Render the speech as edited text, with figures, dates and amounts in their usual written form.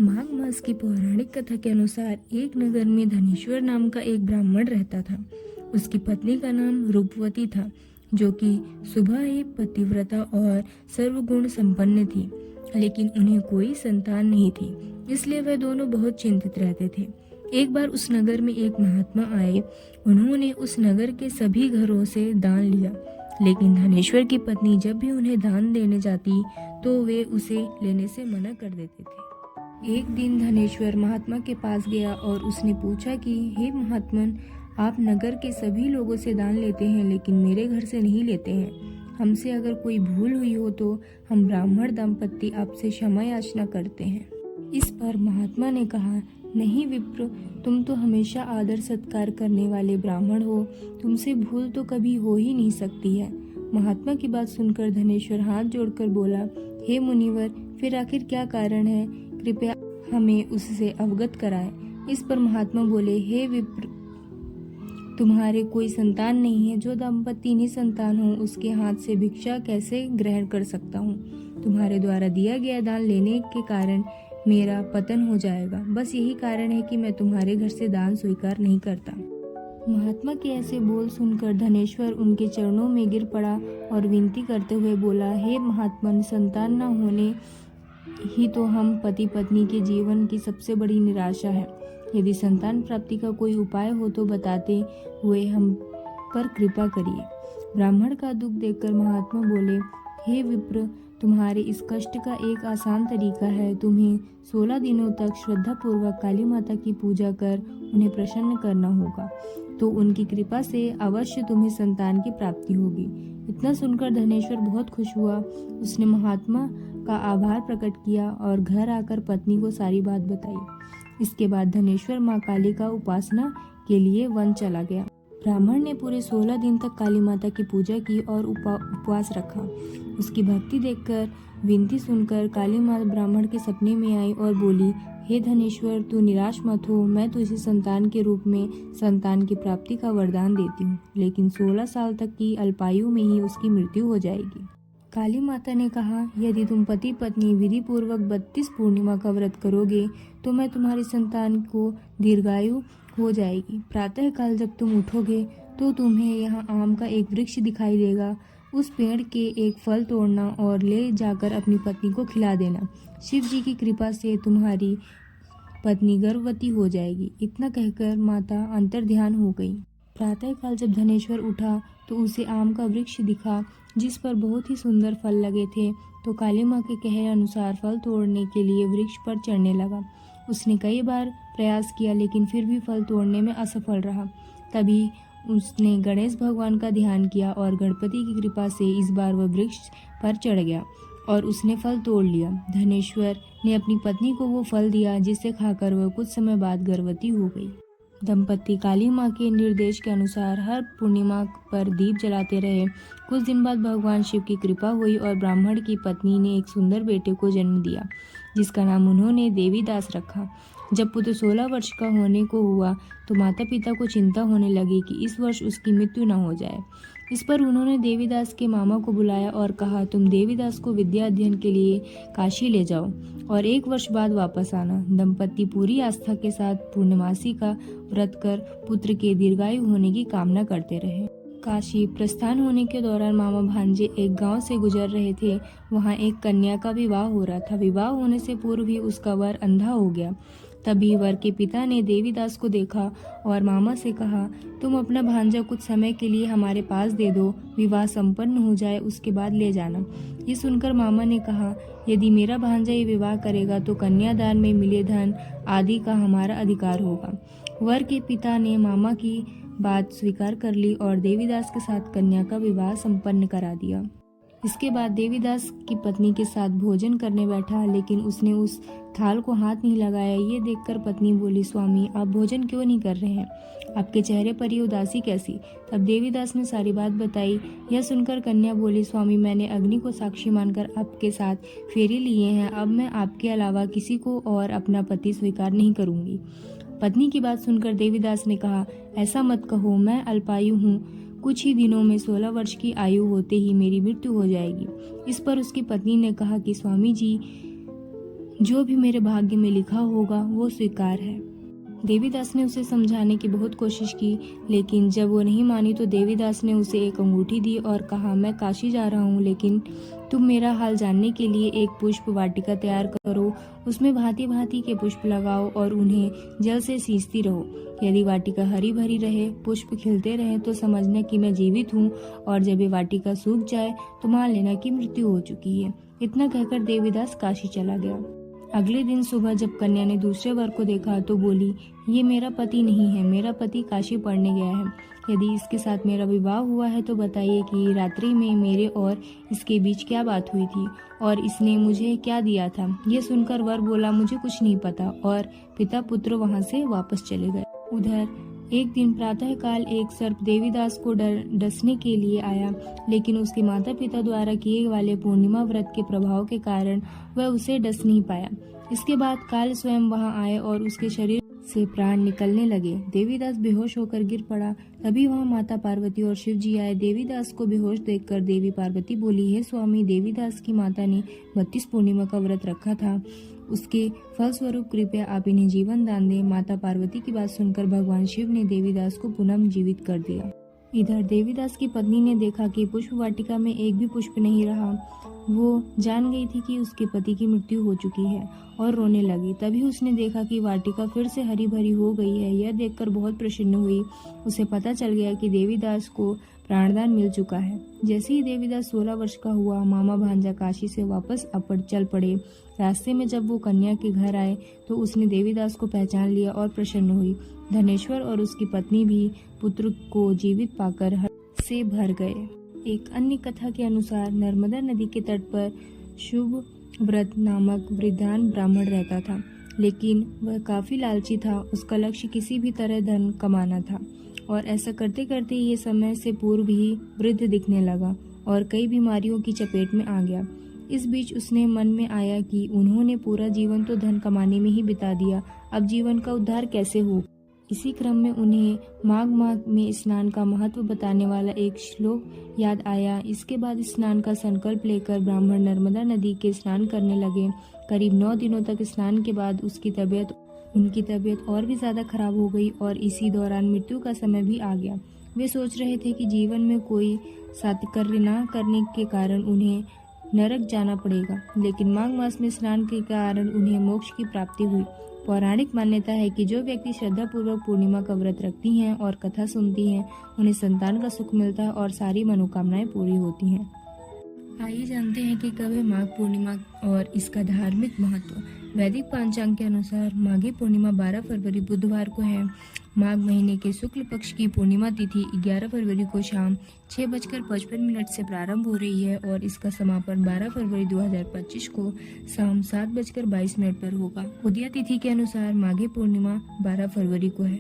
माघ मास की पौराणिक कथा के अनुसार एक नगर में धनेश्वर नाम का एक ब्राह्मण रहता था। उसकी पत्नी का नाम रूपवती था, जो कि सुबह ही पतिव्रता और सर्वगुण संपन्न थी, लेकिन उन्हें कोई संतान नहीं थी, इसलिए वे दोनों बहुत चिंतित रहते थे। एक बार उस नगर में एक महात्मा आए। उन्होंने उस नगर के सभी घरों से दान लिया, लेकिन धनेश्वर की पत्नी जब भी उन्हें दान देने जाती तो वे उसे लेने से मना कर देते थे। एक दिन धनेश्वर महात्मा के पास गया और उसने पूछा कि हे महात्मन, आप नगर के सभी लोगों से दान लेते हैं, लेकिन मेरे घर से नहीं लेते हैं। हमसे अगर कोई भूल हुई हो तो हम ब्राह्मण दंपत्ति आपसे क्षमा याचना करते हैं। इस पर महात्मा ने कहा, नहीं विप्र, तुम तो हमेशा आदर सत्कार करने वाले ब्राह्मण हो, तुमसे भूल तो कभी हो ही नहीं सकती है। महात्मा की बात सुनकर धनेश्वर हाथ जोड़कर बोला, हे मुनिवर, फिर आखिर क्या कारण है? कृपया हमें उससे अवगत कराएं। इस पर महात्मा बोले, हे विप्र, तुम्हारे कोई संतान नहीं है। जो दंपत्ति निसंतान हो उसके हाथ से भिक्षा कैसे ग्रहण कर सकता हूँ? तुम्हारे द्वारा दिया गया दान लेने के कारण मेरा पतन हो जाएगा। बस यही कारण है कि मैं तुम्हारे घर से दान स्वीकार नहीं करता। महात्मा के ऐसे बोल सुनकर धनेश्वर उनके चरणों में गिर पड़ा और विनती करते हुए बोला, हे महात्मन, संतान न होने ही तो हम पति पत्नी के जीवन की सबसे बड़ी निराशा है। यदि संतान प्राप्ति का कोई उपाय हो तो बताते हुए हम पर कृपा करिए। ब्राह्मण का दुख देखकर महात्मा बोले, हे विप्र, तुम्हारे इस कष्ट का एक आसान तरीका है। तुम्हें 16 दिनों तक श्रद्धा पूर्वक काली माता की पूजा कर उन्हें प्रसन्न करना होगा, तो उनकी कृपा से अवश्य तुम्हें संतान की प्राप्ति होगी। इतना सुनकर धनेश्वर बहुत खुश हुआ। उसने महात्मा का आभार प्रकट किया और घर आकर पत्नी को सारी बात बताई। इसके बाद धनेश्वर माँ काली का उपासना के लिए वन चला गया। ब्राह्मण ने पूरे 16 दिन तक काली माता की पूजा की और उपवास रखा। उसकी भक्ति देखकर, विनती सुनकर काली माँ ब्राह्मण के सपने में आई और बोली, हे धनेश्वर, तू निराश मत हो। मैं तुझे संतान के रूप में संतान की प्राप्ति का वरदान देती हूँ, लेकिन 16 साल तक की अल्पायु में ही उसकी मृत्यु हो जाएगी। काली माता ने कहा, यदि तुम पति पत्नी विधि पूर्वक 32 पूर्णिमा का व्रत करोगे तो मैं तुम्हारी संतान को दीर्घायु हो जाएगी। प्रातः काल जब तुम उठोगे तो तुम्हें यहाँ आम का एक वृक्ष दिखाई देगा। उस पेड़ के एक फल तोड़ना और ले जाकर अपनी पत्नी को खिला देना। शिव जी की कृपा से तुम्हारी पत्नी गर्भवती हो जाएगी। इतना कहकर माता अंतर्ध्यान हो गई। प्रातः काल जब धनेश्वर उठा तो उसे आम का वृक्ष दिखा, जिस पर बहुत ही सुंदर फल लगे थे। तो काली माँ के कहे अनुसार फल तोड़ने के लिए वृक्ष पर चढ़ने लगा। उसने कई बार प्रयास किया, लेकिन फिर भी फल तोड़ने में असफल रहा। तभी उसने गणेश भगवान का ध्यान किया और गणपति की कृपा से इस बार वह वृक्ष पर चढ़ गया और उसने फल तोड़ लिया। धनेश्वर ने अपनी पत्नी को वो फल दिया, जिसे खाकर वह कुछ समय बाद गर्भवती हो गई। दंपत्ति काली माँ के निर्देश के अनुसार हर पूर्णिमा पर दीप जलाते रहे। कुछ दिन बाद भगवान शिव की कृपा हुई और ब्राह्मण की पत्नी ने एक सुंदर बेटे को जन्म दिया, जिसका नाम उन्होंने देवीदास रखा। जब पुत्र 16 वर्ष का होने को हुआ तो माता पिता को चिंता होने लगी कि इस वर्ष उसकी मृत्यु न हो जाए। इस पर उन्होंने देवीदास के मामा को बुलाया और कहा, तुम देवीदास को विद्या अध्ययन के लिए काशी ले जाओ और 1 वर्ष बाद वापस आना। दंपत्ति पूरी आस्था के साथ पूर्णमासी का व्रत कर पुत्र के दीर्घायु होने की कामना करते रहे। काशी प्रस्थान होने के दौरान मामा भांजे एक गांव से गुजर रहे थे। वहां एक कन्या का विवाह हो रहा था। विवाह होने से पूर्व ही उसका वर अंधा हो गया। तभी वर के पिता ने देवीदास को देखा और मामा से कहा, तुम अपना भांजा कुछ समय के लिए हमारे पास दे दो, विवाह संपन्न हो जाए उसके बाद ले जाना। ये सुनकर मामा ने कहा, यदि मेरा भांजा ये विवाह करेगा तो कन्यादान में मिले धन आदि का हमारा अधिकार होगा। वर के पिता ने मामा की बात स्वीकार कर ली और देवीदास के साथ कन्या का विवाह संपन्न करा दिया। इसके बाद देवीदास की पत्नी के साथ भोजन करने बैठा, लेकिन उसने उस थाल को हाथ नहीं लगाया। ये देखकर पत्नी बोली, स्वामी, आप भोजन क्यों नहीं कर रहे हैं? आपके चेहरे पर ये उदासी कैसी? तब देवीदास ने सारी बात बताई। यह सुनकर कन्या बोली, स्वामी, मैंने अग्नि को साक्षी मानकर आपके साथ फेरे लिए हैं। अब मैं आपके अलावा किसी को और अपना पति स्वीकार नहीं करूंगी। पत्नी की बात सुनकर देवीदास ने कहा, ऐसा मत कहो, मैं अल्पायु हूँ। कुछ ही दिनों में 16 वर्ष की आयु होते ही मेरी मृत्यु हो जाएगी। इस पर उसकी पत्नी ने कहा कि स्वामी जी, जो भी मेरे भाग्य में लिखा होगा वो स्वीकार है। देवीदास ने उसे समझाने की बहुत कोशिश की, लेकिन जब वो नहीं मानी तो देवीदास ने उसे एक अंगूठी दी और कहा, मैं काशी जा रहा हूँ, लेकिन तुम मेरा हाल जानने के लिए एक पुष्प वाटिका तैयार करो, उसमें भांति भांति के पुष्प लगाओ और उन्हें जल से सींचती रहो। यदि वाटिका हरी भरी रहे, पुष्प खिलते रहे तो समझना कि मैं जीवित हूँ, और जब ये वाटिका सूख जाए तो मान लेना कि मृत्यु हो चुकी है। इतना कहकर देवीदास काशी चला गया। अगले दिन सुबह जब कन्या ने दूसरे वर को देखा तो बोली, ये मेरा पति नहीं है, मेरा पति काशी पढ़ने गया है। यदि इसके साथ मेरा विवाह हुआ है तो बताइए कि रात्रि में मेरे और इसके बीच क्या बात हुई थी और इसने मुझे क्या दिया था। ये सुनकर वर बोला, मुझे कुछ नहीं पता, और पिता पुत्र वहां से वापस चले गए। उधर एक दिन प्रातःकाल एक सर्प देवीदास को डसने के लिए आया, लेकिन उसके माता पिता द्वारा किए वाले पूर्णिमा व्रत के प्रभाव के कारण वह उसे डस नहीं पाया। इसके बाद काल स्वयं वहां आए और उसके शरीर से प्राण निकलने लगे। देवीदास बेहोश होकर गिर पड़ा। तभी वहां माता पार्वती और शिव जी आए। देवीदास को बेहोश देखकर देवी पार्वती बोली, हे स्वामी, देवीदास की माता ने 32 पूर्णिमा का व्रत रखा था, उसके फलस्वरूप कृपया आप इन्हें जीवन दान दें। माता पार्वती की बात सुनकर भगवान शिव ने देवीदास को पुनः जीवित कर दिया। इधर देवीदास की पत्नी ने देखा कि पुष्प वाटिका में एक भी पुष्प नहीं रहा। वो जान गई थी कि उसके पति की मृत्यु हो चुकी है और रोने लगी। तभी उसने देखा कि वाटिका फिर से हरी भरी हो गई है। यह देखकर बहुत प्रसन्न हुई। उसे पता चल गया कि देवीदास को प्राणदान मिल चुका है। जैसे ही देवीदास 16 वर्ष का हुआ, मामा भांजा काशी से वापस चल पड़े। रास्ते में जब वो कन्या के घर आए तो उसने देवीदास को पहचान लिया और प्रसन्न हुई। धनेश्वर और उसकी पत्नी भी पुत्र को जीवित पाकर हर्ष से भर गए। एक अन्य कथा के अनुसार नर्मदा नदी के तट पर शुभ व्रत नामक वृद्धान ब्राह्मण रहता था, लेकिन वह काफी लालची था। उसका लक्ष्य किसी भी तरह धन कमाना था और ऐसा करते करते ये समय से पूर्व ही वृद्ध दिखने लगा और कई बीमारियों की चपेट में आ गया। इस बीच उसने मन में आया कि उन्होंने पूरा जीवन तो धन कमाने में ही बिता दिया, अब जीवन का उद्धार कैसे हो। इसी क्रम में उन्हें माघ माह में स्नान का महत्व बताने वाला एक श्लोक याद आया। इसके बाद स्नान का संकल्प लेकर ब्राह्मण नर्मदा नदी के स्नान करने लगे। करीब 9 दिनों तक स्नान के बाद उनकी तबीयत और भी ज्यादा खराब हो गई और इसी दौरान मृत्यु का समय भी आ गया। वे सोच रहे थे कि जीवन में कोई सत्कर्म न करने के कारण उन्हें नरक जाना पड़ेगा, लेकिन माघ मास में स्नान के कारण उन्हें मोक्ष की प्राप्ति हुई। पौराणिक मान्यता है कि जो व्यक्ति श्रद्धा पूर्वक पूर्णिमा का व्रत रखती हैं और कथा सुनती हैं, उन्हें संतान का सुख मिलता है और सारी मनोकामनाएं पूरी होती हैं। आइए जानते हैं कि कब है माघ पूर्णिमा और इसका धार्मिक महत्व। वैदिक पंचांग के अनुसार माघी पूर्णिमा 12 फरवरी बुधवार को है। माघ महीने के शुक्ल पक्ष की पूर्णिमा तिथि 11 फरवरी को शाम 6:55 से प्रारंभ हो रही है और इसका समापन 12 फरवरी 2025 को शाम 7:22 पर होगा। उदया तिथि के अनुसार माघी पूर्णिमा 12 फरवरी को है।